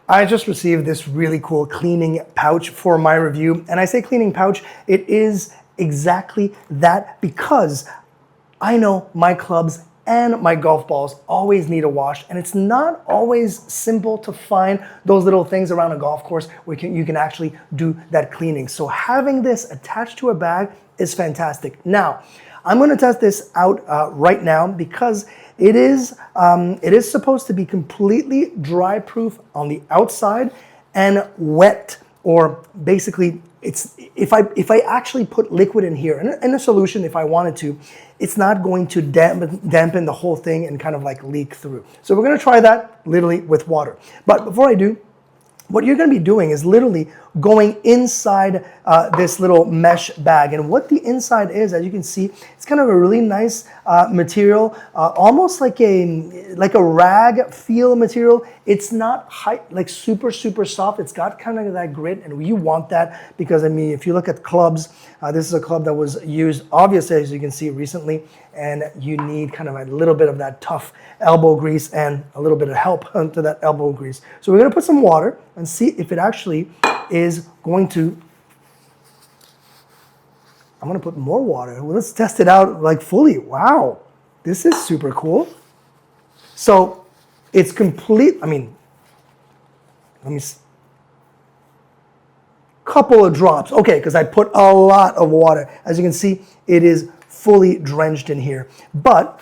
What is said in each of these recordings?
I just received this really cool cleaning pouch for my review. And I say cleaning pouch, it is exactly that because I know my clubs and my golf balls always need a wash, and it's not always simple to find those little things around a golf course where you can actually do that cleaning. So having this attached to a bag is fantastic. Now, I'm gonna test this out right now because it is supposed to be completely dry proof on the outside and wet, or basically it's if I actually put liquid in here in a solution, if I wanted to, it's not going to dampen the whole thing and kind of like leak through. So we're gonna try that literally with water. But before I do, what you're gonna be doing is literally going inside this little mesh bag. And what the inside is, as you can see, it's kind of a really nice material, almost like a rag feel material. It's not like super soft. It's got kind of that grit, and you want that because, I mean, if you look at clubs, this is a club that was used, obviously, as you can see, recently, and you need kind of a little bit of that tough elbow grease and a little bit of help to that elbow grease. So we're gonna put some water and see if it actually is going to, I'm gonna put more water. Well, let's test it out like fully. Wow, this is super cool. So it's complete, I mean, let me see. Couple of drops, okay, because I put a lot of water. As you can see, it is fully drenched in here. But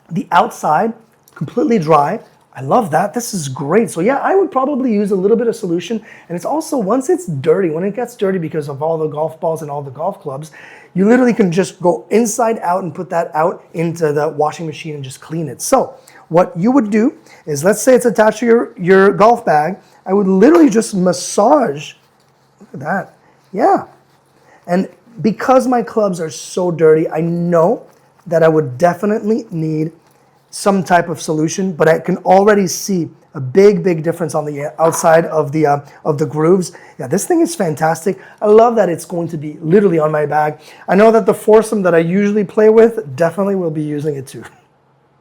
the outside, completely dry. I love that. This is great. So yeah, I would probably use a little bit of solution. And it's also, once it's dirty, when it gets dirty because of all the golf balls and all the golf clubs, you literally can just go inside out and put that out into the washing machine and just clean it. So what you would do is, let's say it's attached to your golf bag. I would literally just massage. Look at that. Yeah. And because my clubs are so dirty, I know that I would definitely need some type of solution, but I can already see a big difference on the outside of the grooves. Yeah, this thing is fantastic. I love that it's going to be literally on my bag. I know that the foursome that I usually play with definitely will be using it too.